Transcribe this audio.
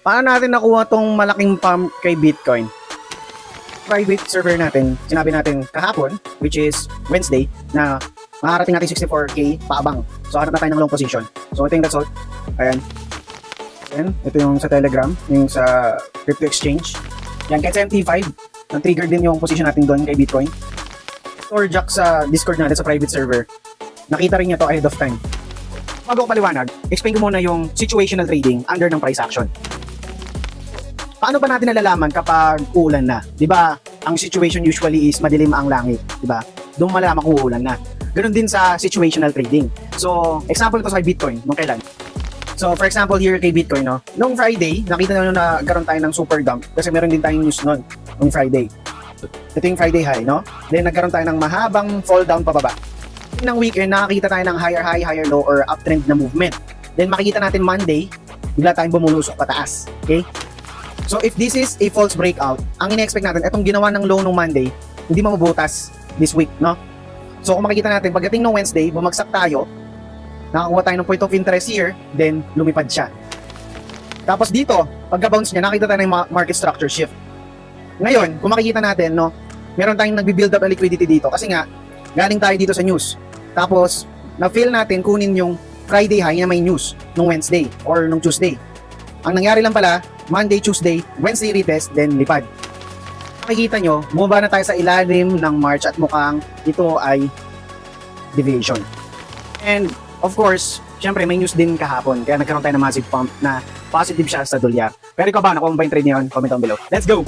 Paano natin nakuha tong malaking pump kay Bitcoin? Private server natin, sinabi natin kahapon, which is Wednesday, na makakarating natin 64K paabang. So, hanap na tayo ng long position. So, ito yung result. Ayan. Ayan. Ito yung sa Telegram, yung sa crypto exchange. Yan, kahit sa MT5, nag-trigger din yung position natin doon kay Bitcoin. Or Jack sa Discord natin sa private server. Nakita rin niya to ahead of time. Bago ko paliwanag, explain ko muna yung situational trading under ng price action. Paano ba natin nalalaman kapag uulan na? 'Di ba? Ang situation usually is madilim ang langit, 'di ba? Doon malalaman kung uulan na. Ganoon din sa situational trading. So, example ito sa Bitcoin, nung kailan? So, for example here kay Bitcoin, no? Nung Friday, nakita na nagkaroon tayo ng super dump kasi meron din tayong news noon nung Friday. Ito yung Friday high, no? Then nagkaroon tayo ng mahabang fall down pababa. Ng weekend, nakakita tayo ng higher high, higher low or uptrend na movement. Then makikita natin Monday, bigla tayong bumulusok pataas. Okay? So if this is a false breakout, ang ina-expect natin, itong ginawa ng low nung Monday, hindi mabubutas this week, no? So kung makikita natin, pagdating ng Wednesday, bumagsak tayo, nakakuha tayo ng point of interest here, then lumipad siya. Tapos dito, pagka-bounce niya, nakita tayo ng market structure shift. Ngayon, kung makikita natin, no, meron tayong nagbi-build up na liquidity dito kasi nga, galing tayo dito sa news. Tapos, na-feel natin kunin yung Friday high na may news nung Wednesday or nung Tuesday. Ang nangyari lang pala, Monday, Tuesday, Wednesday retest, then lipad. Makikita nyo, bumaba na tayo sa ilalim ng March at mukhang ito ay deviation. And of course, syempre may news din kahapon kaya nagkaroon tayo ng massive pump na positive siya sa dolyar. Pero ikaw ba, nakuha mo ba yung trade niyon? Comment down below. Let's go!